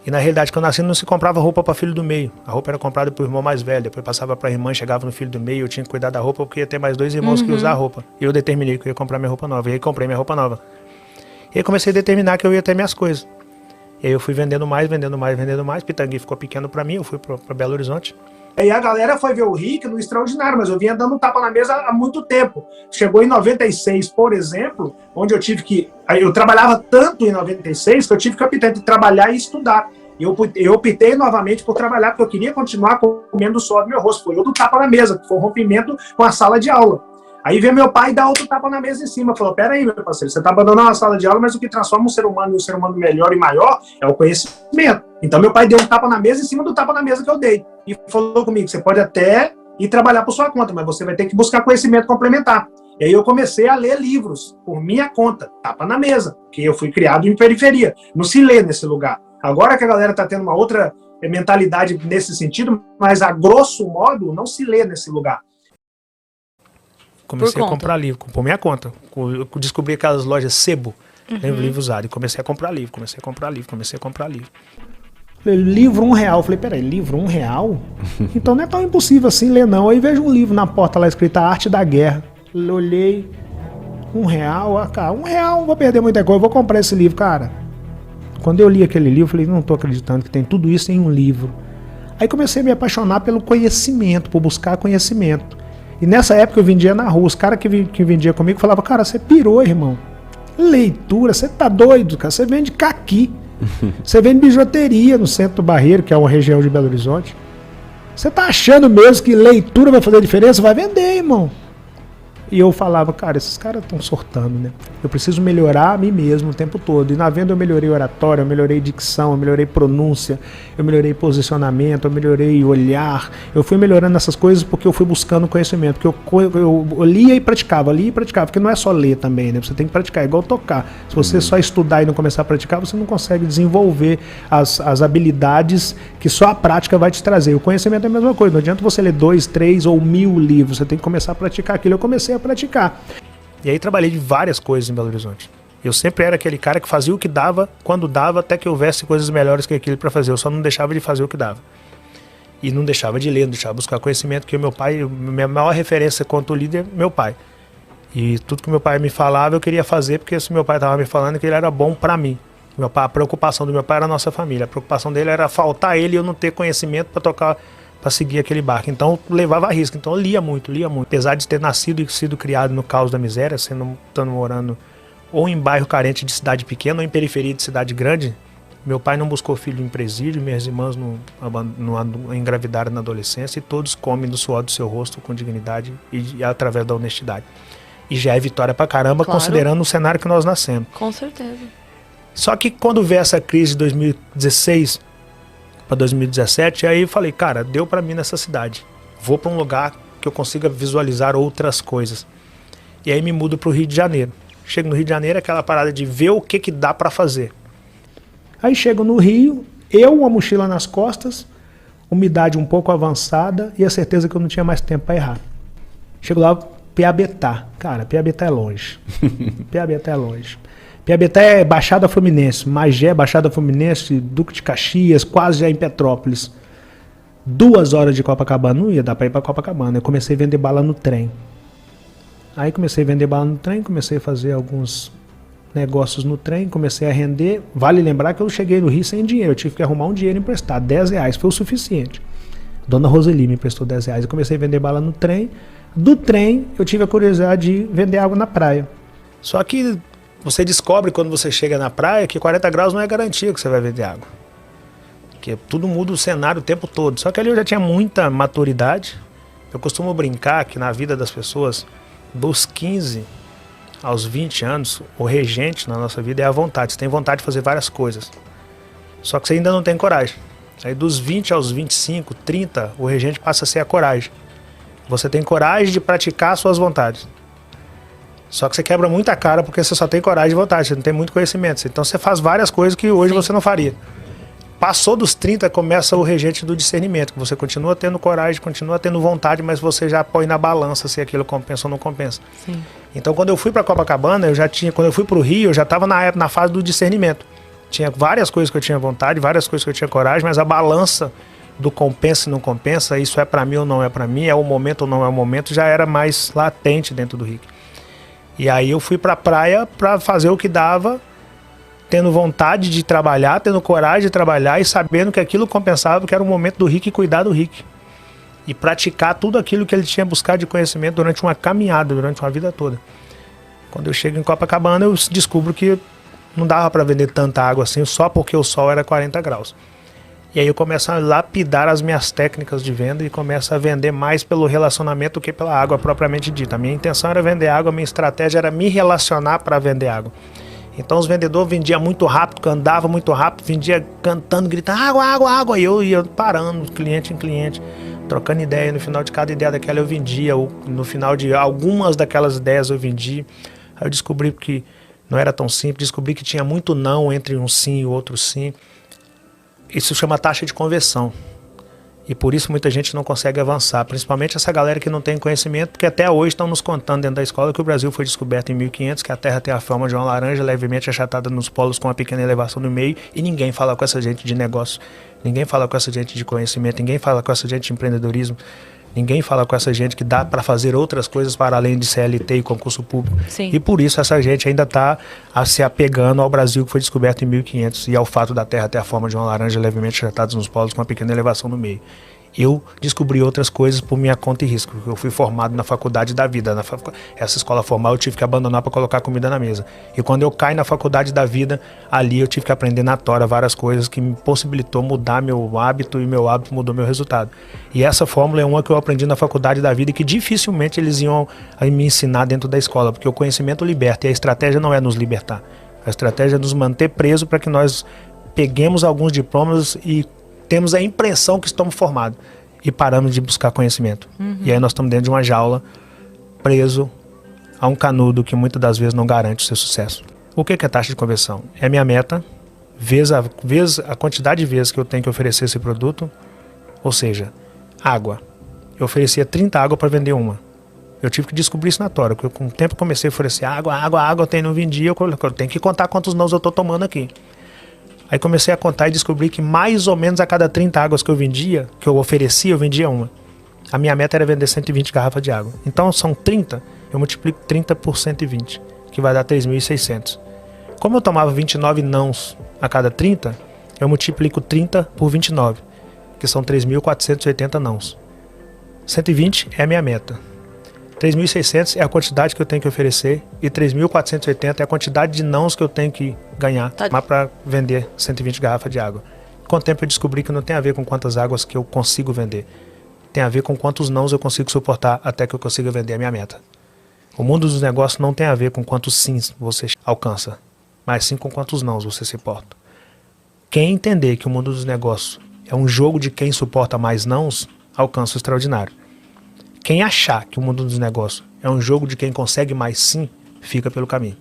E na realidade, quando eu nasci, não se comprava roupa para filho do meio. A roupa era comprada pro irmão mais velho, depois passava para a irmã, chegava no filho do meio, eu tinha que cuidar da roupa porque ia ter mais 2 irmãos que iam usar a roupa. E eu determinei que eu ia comprar minha roupa nova. E aí comprei minha roupa nova. E aí comecei a determinar que eu ia ter minhas coisas. E aí eu fui vendendo mais. Pitangui ficou pequeno para mim, eu fui para Belo Horizonte. Aí a galera foi ver o Rick no Extraordinário, mas eu vinha dando tapa na mesa há muito tempo. Chegou em 96, por exemplo, onde eu tive que... Eu trabalhava tanto em 96 que eu tive que optar entre trabalhar e estudar. Eu optei novamente por trabalhar, porque eu queria continuar comendo o suor do meu rosto. Foi outro tapa na mesa, que foi um rompimento com a sala de aula. Aí veio meu pai dar outro tapa na mesa em cima. Falou, peraí, meu parceiro, você está abandonando a sala de aula, mas o que transforma um ser humano em um ser humano melhor e maior é o conhecimento. Então meu pai deu um tapa na mesa em cima do tapa na mesa que eu dei. E falou comigo, você pode até ir trabalhar por sua conta, mas você vai ter que buscar conhecimento complementar. E aí eu comecei a ler livros por minha conta, tapa na mesa, porque eu fui criado em periferia. Não se lê nesse lugar. Agora que a galera está tendo uma outra mentalidade nesse sentido, mas a grosso modo não se lê nesse lugar. Comecei a comprar livro, por minha conta. Eu descobri aquelas lojas Sebo, livro usado, e comecei a comprar livro. Livro R$1. Eu falei, peraí, livro R$1? Então não é tão impossível assim ler, não. Aí vejo um livro na porta lá escrito A Arte da Guerra. Eu olhei, R$1, cara, R$1, não vou perder muita coisa, eu vou comprar esse livro, cara. Quando eu li aquele livro, eu falei, não tô acreditando que tem tudo isso em um livro. Aí comecei a me apaixonar pelo conhecimento, por buscar conhecimento. E nessa época eu vendia na rua, os caras que vendiam comigo falavam, cara, você pirou, irmão. Leitura, você tá doido, cara, você vende caqui. Você vende bijuteria no centro do Barreiro, que é uma região de Belo Horizonte. Você tá achando mesmo que leitura vai fazer diferença? Vai vender, irmão. E eu falava, cara, esses caras estão sortando, né? Eu preciso melhorar a mim mesmo o tempo todo. E na venda eu melhorei oratória, eu melhorei dicção, eu melhorei pronúncia, eu melhorei posicionamento, eu melhorei olhar. Eu fui melhorando essas coisas porque eu fui buscando conhecimento. Porque eu lia e praticava, porque não é só ler também, né? Você tem que praticar, é igual tocar. Se você só estudar e não começar a praticar, você não consegue desenvolver as habilidades que só a prática vai te trazer. O conhecimento é a mesma coisa, não adianta você ler 2, 3 ou 1000 livros, você tem que começar a praticar aquilo. Eu comecei a praticar. E aí trabalhei de várias coisas em Belo Horizonte. Eu sempre era aquele cara que fazia o que dava, quando dava, até que houvesse coisas melhores que aquilo para fazer. Eu só não deixava de fazer o que dava. E não deixava de ler, não deixava de buscar conhecimento, porque o meu pai, minha maior referência quanto líder é meu pai. E tudo que meu pai me falava eu queria fazer, porque se meu pai estava me falando que ele era bom para mim. Meu pai, a preocupação do meu pai era a nossa família. A preocupação dele era faltar ele e eu não ter conhecimento para tocar, para seguir aquele barco. Então eu levava a risco. Então eu lia muito. Apesar de ter nascido e sido criado no caos da miséria, estando morando ou em bairro carente de cidade pequena ou em periferia de cidade grande, meu pai não buscou filho em presídio, minhas irmãs não engravidaram na adolescência e todos comem do suor do seu rosto com dignidade e através da honestidade. E já é vitória pra caramba, claro, considerando o cenário que nós nascemos. Com certeza. Só que quando veio essa crise de 2016 para 2017, aí eu falei, cara, deu para mim nessa cidade. Vou para um lugar que eu consiga visualizar outras coisas. E aí me mudo para o Rio de Janeiro. Chego no Rio de Janeiro, aquela parada de ver o que dá para fazer. Aí chego no Rio, uma mochila nas costas, umidade um pouco avançada e a certeza que eu não tinha mais tempo para errar. Chego lá, Piabetá. Cara, Piabetá é longe. Piabetá é longe. Piabetá é Baixada Fluminense, Magé, Baixada Fluminense, Duque de Caxias, quase já em Petrópolis. 2 horas de Copacabana, não ia dar para ir para Copacabana. Eu comecei a vender bala no trem. Aí comecei a vender bala no trem, comecei a fazer alguns negócios no trem, comecei a render. Vale lembrar que eu cheguei no Rio sem dinheiro, eu tive que arrumar um dinheiro emprestado, R$10, foi o suficiente. Dona Roseli me emprestou R$10, eu comecei a vender bala no trem. Do trem, eu tive a curiosidade de vender água na praia. Só que você descobre quando você chega na praia que 40 graus não é garantia que você vai vender água. Porque tudo muda o cenário o tempo todo. Só que ali eu já tinha muita maturidade. Eu costumo brincar que na vida das pessoas, dos 15 aos 20 anos, o regente na nossa vida é a vontade. Você tem vontade de fazer várias coisas. Só que você ainda não tem coragem. Aí dos 20 aos 25, 30, o regente passa a ser a coragem. Você tem coragem de praticar suas vontades. Só que você quebra muita cara porque você só tem coragem e vontade, você não tem muito conhecimento. Então você faz várias coisas que hoje você não faria. Passou dos 30, começa o regente do discernimento, que você continua tendo coragem, continua tendo vontade, mas você já põe na balança se aquilo compensa ou não compensa. Sim. Então quando eu fui para Copacabana, quando eu fui para o Rio, eu já estava na fase do discernimento. Tinha várias coisas que eu tinha vontade, várias coisas que eu tinha coragem, mas a balança do compensa e não compensa, isso é para mim ou não é para mim, é o momento ou não é o momento, já era mais latente dentro do Rick. E aí eu fui pra praia para fazer o que dava, tendo vontade de trabalhar, tendo coragem de trabalhar e sabendo que aquilo compensava, que era o momento do Rick cuidar do Rick. E praticar tudo aquilo que ele tinha buscado de conhecimento durante uma caminhada, durante uma vida toda. Quando eu chego em Copacabana, eu descubro que não dava para vender tanta água assim, só porque o sol era 40 graus. E aí eu começo a lapidar as minhas técnicas de venda e começo a vender mais pelo relacionamento do que pela água propriamente dita. A minha intenção era vender água, a minha estratégia era me relacionar para vender água. Então os vendedores vendiam muito rápido, andava muito rápido, vendia cantando, gritando água, água, água. E eu ia parando, cliente em cliente, trocando ideia. No final de cada ideia daquela eu vendia, ou no final de algumas daquelas ideias eu vendi. Aí eu descobri que não era tão simples, descobri que tinha muito não entre um sim e o outro sim. Isso chama taxa de conversão. E por isso muita gente não consegue avançar, principalmente essa galera que não tem conhecimento, porque até hoje estão nos contando dentro da escola que o Brasil foi descoberto em 1500, que a Terra tem a forma de uma laranja levemente achatada nos polos com uma pequena elevação no meio, e ninguém fala com essa gente de negócio, ninguém fala com essa gente de conhecimento, ninguém fala com essa gente de empreendedorismo, ninguém fala com essa gente que dá para fazer outras coisas para além de CLT e concurso público. Sim. E por isso essa gente ainda está se apegando ao Brasil que foi descoberto em 1500 e ao fato da Terra ter a forma de uma laranja levemente achatada nos polos com uma pequena elevação no meio. Eu descobri outras coisas por minha conta e risco. Eu fui formado na faculdade da vida. Essa escola formal eu tive que abandonar para colocar comida na mesa. E quando eu caí na faculdade da vida, ali eu tive que aprender na tora várias coisas que me possibilitou mudar meu hábito e meu hábito mudou meu resultado. E essa fórmula é uma que eu aprendi na faculdade da vida e que dificilmente eles iam me ensinar dentro da escola, porque o conhecimento liberta e a estratégia não é nos libertar. A estratégia é nos manter presos para que nós peguemos alguns diplomas e temos a impressão que estamos formados e paramos de buscar conhecimento. E aí nós estamos dentro de uma jaula, preso a um canudo que muitas das vezes não garante o seu sucesso. O que é taxa de conversão? É minha meta, vezes a quantidade de vezes que eu tenho que oferecer esse produto, ou seja, água. Eu oferecia 30 águas para vender uma. Eu tive que descobrir isso na tora, porque eu, com o tempo comecei a oferecer água, eu tenho, não vendia, eu tenho que contar quantos nãos eu estou tomando aqui. Aí comecei a contar e descobri que mais ou menos a cada 30 águas que eu vendia, que eu oferecia, eu vendia uma. A minha meta era vender 120 garrafas de água. Então são 30, eu multiplico 30 por 120, que vai dar 3.600. Como eu tomava 29 nãos a cada 30, eu multiplico 30 por 29, que são 3.480 nãos. 120 é a minha meta. 3.600 é a quantidade que eu tenho que oferecer e 3.480 é a quantidade de nãos que eu tenho que ganhar para vender 120 garrafas de água. Com o tempo eu descobri que não tem a ver com quantas águas que eu consigo vender. Tem a ver com quantos nãos eu consigo suportar até que eu consiga vender a minha meta. O mundo dos negócios não tem a ver com quantos sims você alcança, mas sim com quantos nãos você suporta. Quem entender que o mundo dos negócios é um jogo de quem suporta mais nãos, alcança o extraordinário. Quem achar que o mundo dos negócios é um jogo de quem consegue mais sim, fica pelo caminho.